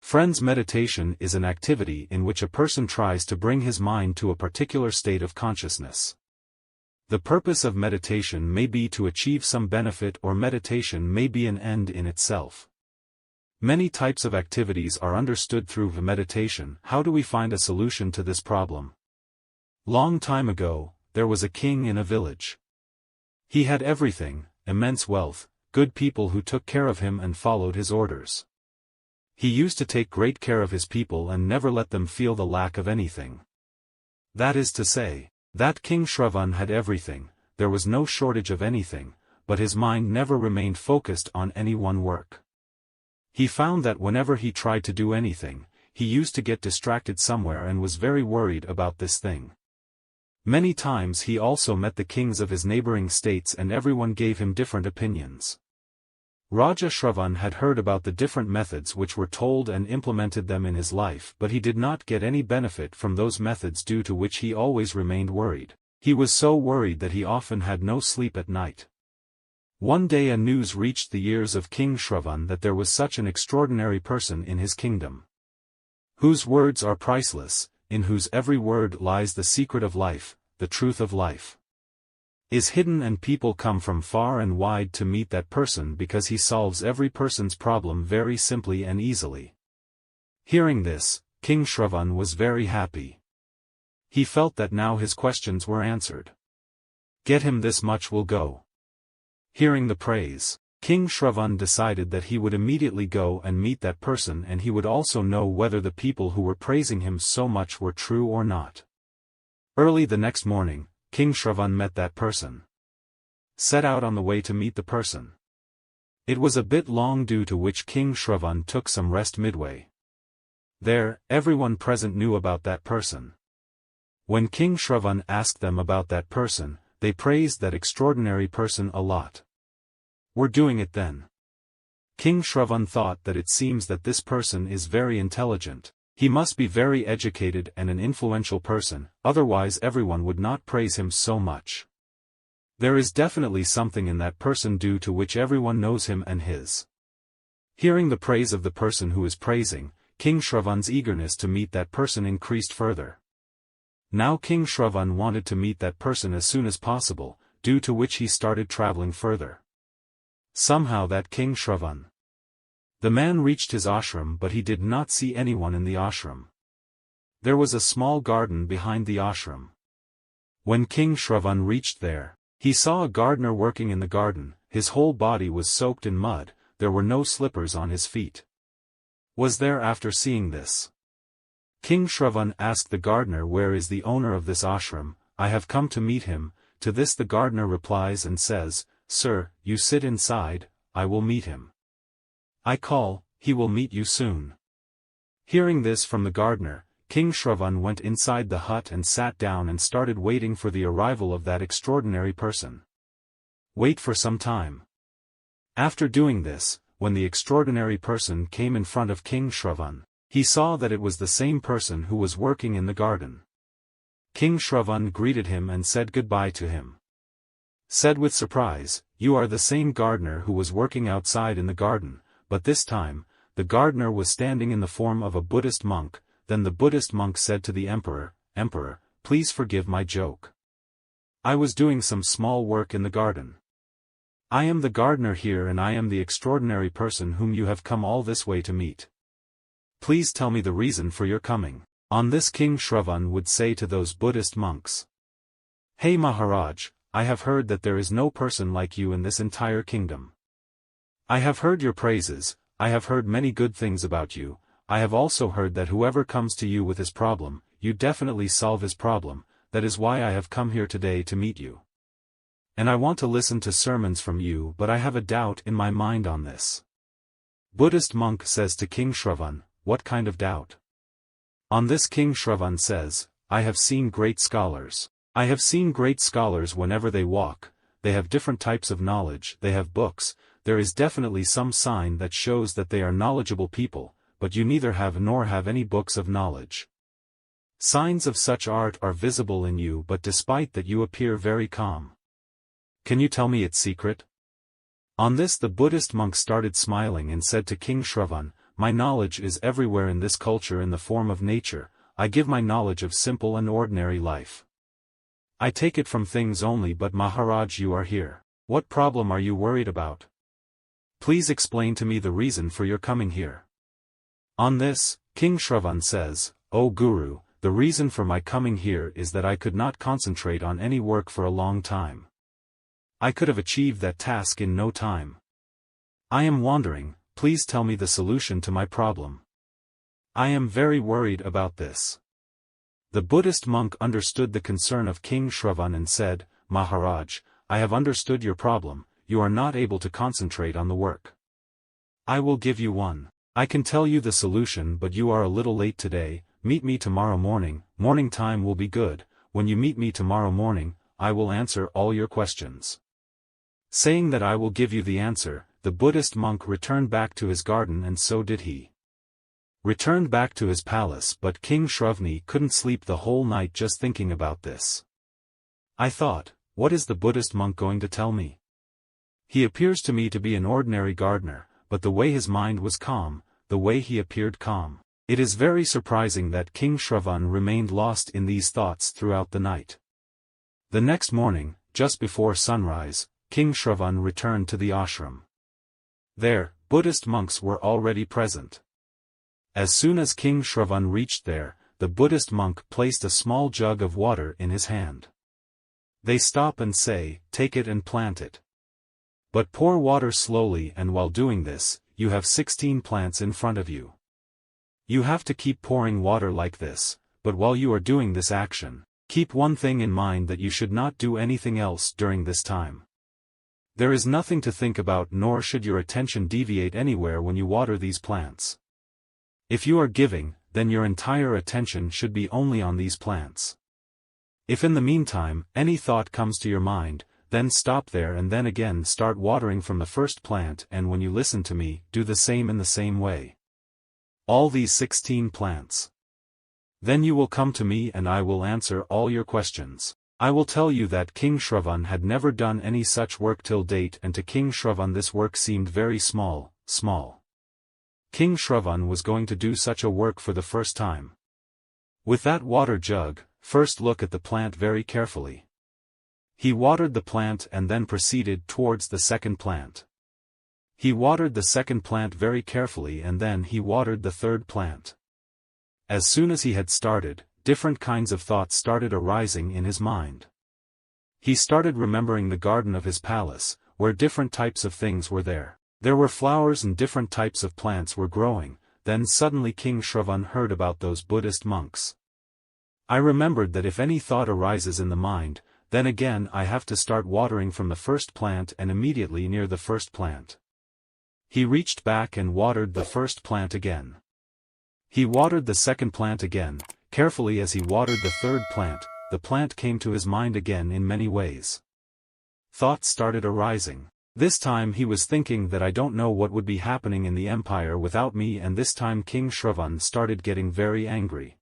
Friends, meditation is an activity in which a person tries to bring his mind to a particular state of consciousness. The purpose of meditation may be to achieve some benefit, or meditation may be an end in itself. Many types of activities are understood through meditation. How do we find a solution to this problem? Long time ago, there was a king in a village. He had everything, immense wealth, good people who took care of him and followed his orders. He used to take great care of his people and never let them feel the lack of anything. That is to say, that King Shravan had everything, there was no shortage of anything, but his mind never remained focused on any one work. He found that whenever he tried to do anything, he used to get distracted somewhere and was very worried about this thing. Many times he also met the kings of his neighboring states and everyone gave him different opinions. Raja Shravan had heard about the different methods which were told and implemented them in his life, but he did not get any benefit from those methods, due to which he always remained worried. He was so worried that he often had no sleep at night. One day a news reached the ears of King Shravan that there was such an extraordinary person in his kingdom, whose words are priceless, in whose every word lies the secret of life, the truth of life is hidden, and people come from far and wide to meet that person because he solves every person's problem very simply and easily. Hearing this, King Shravan was very happy. He felt that now his questions were answered. Get him this much will go. Hearing the praise, King Shravan decided that he would immediately go and meet that person, and he would also know whether the people who were praising him so much were true or not. Early the next morning, King Shravan met that person. Set out on the way to meet the person. It was a bit long, due to which King Shravan took some rest midway. There, everyone present knew about that person. When King Shravan asked them about that person, they praised that extraordinary person a lot. We're doing it then. King Shravan thought that it seems that this person is very intelligent. He must be very educated and an influential person, otherwise everyone would not praise him so much. There is definitely something in that person due to which everyone knows him and his. Hearing the praise of the person who is praising, King Shravan's eagerness to meet that person increased further. Now King Shravan wanted to meet that person as soon as possible, due to which he started traveling further. Somehow that King Shravan, the man reached his ashram, but he did not see anyone in the ashram. There was a small garden behind the ashram. When King Shravan reached there, he saw a gardener working in the garden. His whole body was soaked in mud, there were no slippers on his feet. Was there after seeing this? King Shravan asked the gardener, where is the owner of this ashram? I have come to meet him. To this the gardener replies and says, Sir, you sit inside, I will meet him. I call, he will meet you soon. Hearing this from the gardener, King Shravan went inside the hut and sat down and started waiting for the arrival of that extraordinary person. Wait for some time. After doing this, when the extraordinary person came in front of King Shravan, he saw that it was the same person who was working in the garden. King Shravan greeted him and said goodbye to him. Said with surprise, you are the same gardener who was working outside in the garden. But this time, the gardener was standing in the form of a Buddhist monk. Then the Buddhist monk said to the emperor, Emperor, please forgive my joke. I was doing some small work in the garden. I am the gardener here, and I am the extraordinary person whom you have come all this way to meet. Please tell me the reason for your coming. On this King Shravan would say to those Buddhist monks, Hey Maharaj, I have heard that there is no person like you in this entire kingdom. I have heard your praises, I have heard many good things about you. I have also heard that whoever comes to you with his problem, you definitely solve his problem. That is why I have come here today to meet you. And I want to listen to sermons from you, but I have a doubt in my mind on this. Buddhist monk says to King Shravan, what kind of doubt? On this King Shravan says, I have seen great scholars. I have seen great scholars whenever they walk, they have different types of knowledge, they have books. There is definitely some sign that shows that they are knowledgeable people, but you neither have nor have any books of knowledge. Signs of such art are visible in you, but despite that you appear very calm. Can you tell me its secret? On this the Buddhist monk started smiling and said to King Shravan, my knowledge is everywhere in this culture in the form of nature. I give my knowledge of simple and ordinary life. I take it from things only, but Maharaj, you are here. What problem are you worried about? Please explain to me the reason for your coming here." On this, King Shravan says, "O Guru, the reason for my coming here is that I could not concentrate on any work for a long time. I could have achieved that task in no time. I am wandering, please tell me the solution to my problem. I am very worried about this." The Buddhist monk understood the concern of King Shravan and said, "Maharaj, I have understood your problem, you are not able to concentrate on the work. I will give you one. I can tell you the solution, but you are a little late today. Meet me tomorrow morning, morning time will be good. When you meet me tomorrow morning, I will answer all your questions." Saying that I will give you the answer, the Buddhist monk returned back to his garden, and so did he. Returned back to his palace, but King Shravani couldn't sleep the whole night just thinking about this. I thought, what is the Buddhist monk going to tell me? He appears to me to be an ordinary gardener, but the way his mind was calm, the way he appeared calm. It is very surprising that King Shravan remained lost in these thoughts throughout the night. The next morning, just before sunrise, King Shravan returned to the ashram. There, Buddhist monks were already present. As soon as King Shravan reached there, the Buddhist monk placed a small jug of water in his hand. They stop and say, "Take it and plant it. But pour water slowly, and while doing this, you have 16 plants in front of you. You have to keep pouring water like this, but while you are doing this action, keep one thing in mind, that you should not do anything else during this time. There is nothing to think about, nor should your attention deviate anywhere when you water these plants. If you are giving, then your entire attention should be only on these plants. If in the meantime, any thought comes to your mind, then stop there and then again start watering from the first plant, and when you listen to me, do the same in the same way. All these 16 plants. Then you will come to me and I will answer all your questions. I will tell you that King Shravan had never done any such work till date, and to King Shravan this work seemed very small. King Shravan was going to do such a work for the first time. With that water jug, first look at the plant very carefully. He watered the plant and then proceeded towards the second plant. He watered the second plant very carefully and then he watered the third plant. As soon as he had started, different kinds of thoughts started arising in his mind. He started remembering the garden of his palace, where different types of things were there. There were flowers and different types of plants were growing. Then suddenly King Shravan heard about those Buddhist monks. I remembered that if any thought arises in the mind, then again I have to start watering from the first plant and immediately near the first plant. He reached back and watered the first plant again. He watered the second plant again. Carefully as he watered the third plant, the plant came to his mind again in many ways. Thoughts started arising. This time he was thinking that I don't know what would be happening in the empire without me, and this time King Shravan started getting very angry.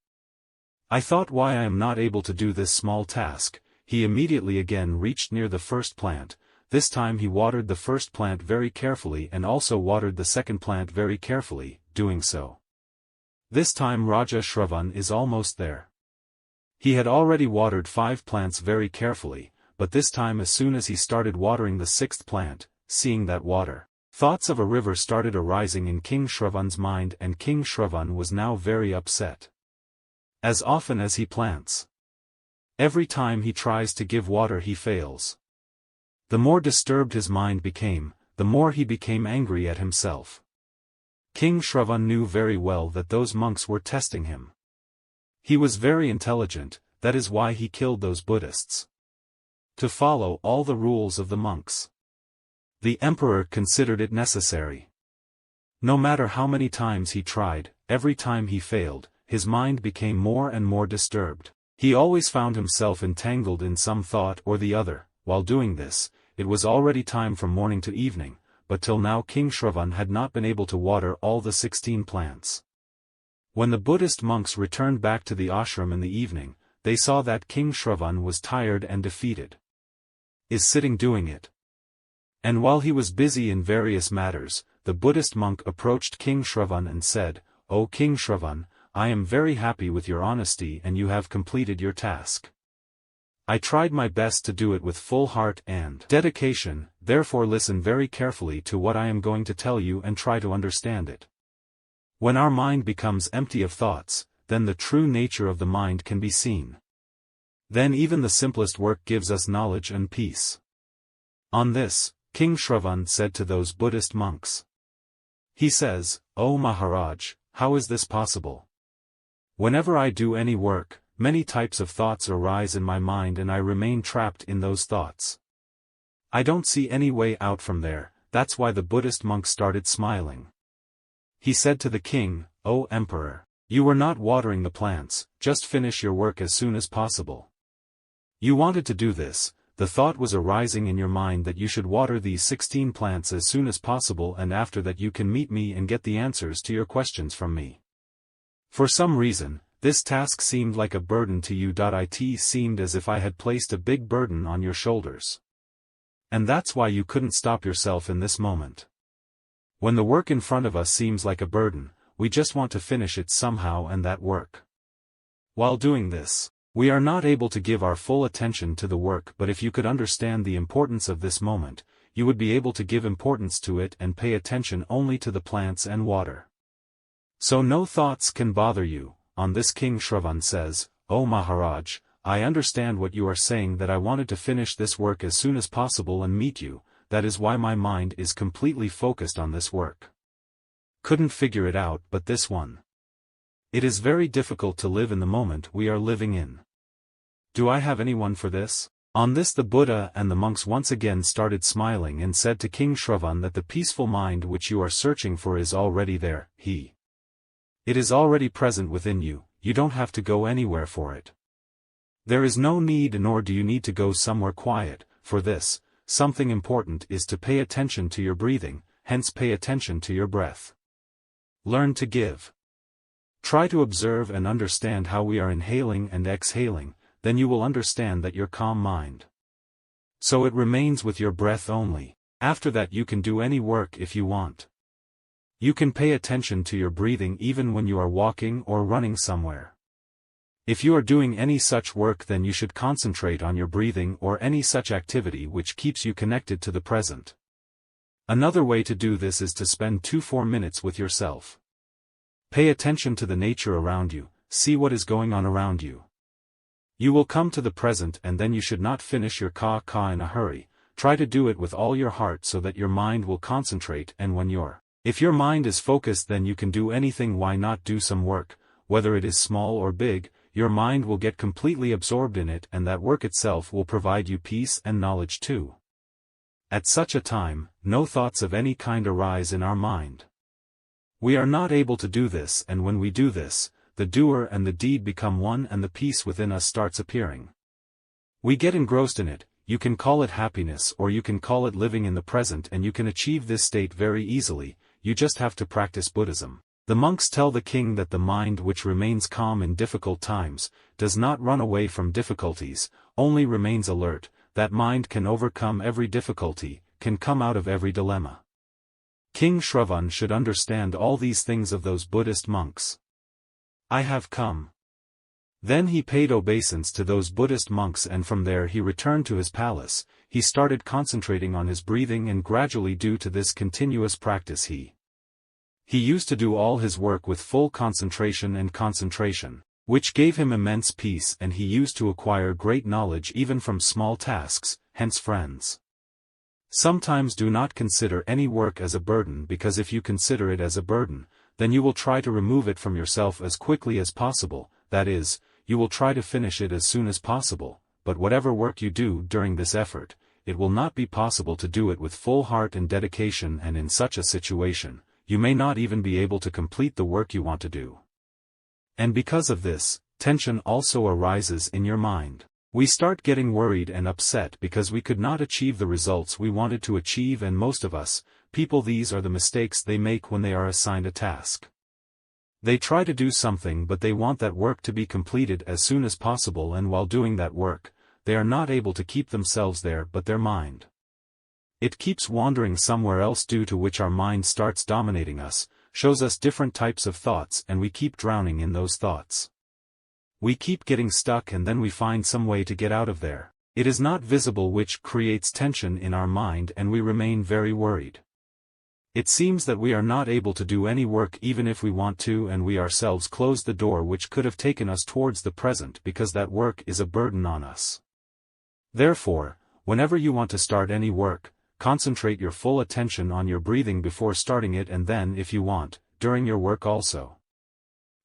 I thought, why I am not able to do this small task. He immediately again reached near the first plant. This time he watered the first plant very carefully and also watered the second plant very carefully, doing so. This time Raja Shravan is almost there. He had already watered 5 plants very carefully, but this time as soon as he started watering the 6th plant, seeing that water, thoughts of a river started arising in King Shravan's mind, and King Shravan was now very upset. As often as he plants, every time he tries to give water he fails. The more disturbed his mind became, the more he became angry at himself. King Shravan knew very well that those monks were testing him. He was very intelligent, that is why he killed those Buddhists. To follow all the rules of the monks. The emperor considered it necessary. No matter how many times he tried, every time he failed, his mind became more and more disturbed. He always found himself entangled in some thought or the other. While doing this, it was already time from morning to evening, but till now King Shravan had not been able to water all the 16 plants. When the Buddhist monks returned back to the ashram in the evening, they saw that King Shravan was tired and defeated. Is sitting doing it. And while he was busy in various matters, the Buddhist monk approached King Shravan and said, "O King Shravan, I am very happy with your honesty and you have completed your task. I tried my best to do it with full heart and dedication, therefore listen very carefully to what I am going to tell you and try to understand it. When our mind becomes empty of thoughts, then the true nature of the mind can be seen. Then even the simplest work gives us knowledge and peace." On this, King Shravan said to those Buddhist monks. He says, "O Maharaj, how is this possible? Whenever I do any work, many types of thoughts arise in my mind and I remain trapped in those thoughts. I don't see any way out from there." That's why the Buddhist monk started smiling. He said to the king, "O Emperor, you were not watering the plants, just finish your work as soon as possible. You wanted to do this, the thought was arising in your mind that you should water these 16 plants as soon as possible and after that you can meet me and get the answers to your questions from me. For some reason, this task seemed like a burden to you. It seemed as if I had placed a big burden on your shoulders. And that's why you couldn't stop yourself in this moment. When the work in front of us seems like a burden, we just want to finish it somehow and that work. While doing this, we are not able to give our full attention to the work, but if you could understand the importance of this moment, you would be able to give importance to it and pay attention only to the plants and water. So no thoughts can bother you." On this King Shravan says, "O Maharaj, I understand what you are saying, that I wanted to finish this work as soon as possible and meet you, that is why my mind is completely focused on this work. Couldn't figure it out but this one. It is very difficult to live in the moment we are living in. Do I have anyone for this?" On this the Buddha and the monks once again started smiling and said to King Shravan that the peaceful mind which you are searching for is already there. It is already present within you, you don't have to go anywhere for it. There is no need nor do you need to go somewhere quiet. For this, something important is to pay attention to your breathing, hence pay attention to your breath. Learn to give. Try to observe and understand how we are inhaling and exhaling, then you will understand that your calm mind. So it remains with your breath only. After that you can do any work if you want. You can pay attention to your breathing even when you are walking or running somewhere. If you are doing any such work, then you should concentrate on your breathing or any such activity which keeps you connected to the present. Another way to do this is to spend 2-4 minutes with yourself. Pay attention to the nature around you, see what is going on around you. You will come to the present and then you should not finish your ka in a hurry. Try to do it with all your heart so that your mind will concentrate, and if your mind is focused, then you can do anything. Why not do some work, whether it is small or big, your mind will get completely absorbed in it and that work itself will provide you peace and knowledge too. At such a time, no thoughts of any kind arise in our mind. We are not able to do this, and when we do this, the doer and the deed become one and the peace within us starts appearing. We get engrossed in it. You can call it happiness or you can call it living in the present, and you can achieve this state very easily. You just have to practice Buddhism. The monks tell the king that the mind which remains calm in difficult times, does not run away from difficulties, only remains alert. That mind can overcome every difficulty, can come out of every dilemma. King Shravan should understand all these things of those Buddhist monks. "I have come." Then he paid obeisance to those Buddhist monks, and from there he returned to his palace. He started concentrating on his breathing, and gradually, due to this continuous practice, he used to do all his work with full concentration, which gave him immense peace, and he used to acquire great knowledge even from small tasks. Hence, friends, sometimes do not consider any work as a burden, because if you consider it as a burden, then you will try to remove it from yourself as quickly as possible. That is, you will try to finish it as soon as possible, but whatever work you do during this effort, it will not be possible to do it with full heart and dedication, and in such a situation, you may not even be able to complete the work you want to do. And because of this, tension also arises in your mind. We start getting worried and upset because we could not achieve the results we wanted to achieve, and most of us, people, these are the mistakes they make when they are assigned a task. They try to do something, but they want that work to be completed as soon as possible, and while doing that work, they are not able to keep themselves there but their mind. It keeps wandering somewhere else, due to which our mind starts dominating us, shows us different types of thoughts, and we keep drowning in those thoughts. We keep getting stuck, and then we find some way to get out of there. It is not visible, which creates tension in our mind, and we remain very worried. It seems that we are not able to do any work even if we want to, and we ourselves close the door which could have taken us towards the present, because that work is a burden on us. Therefore, whenever you want to start any work, concentrate your full attention on your breathing before starting it, and then, if you want, during your work also.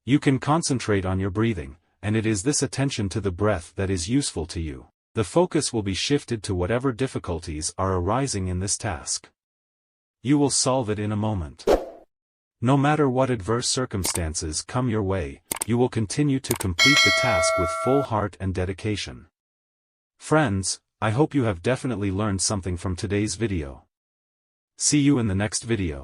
You can concentrate on your breathing, and it is this attention to the breath that is useful to you. The focus will be shifted to whatever difficulties are arising in this task. You will solve it in a moment. No matter what adverse circumstances come your way, you will continue to complete the task with full heart and dedication. Friends, I hope you have definitely learned something from today's video. See you in the next video.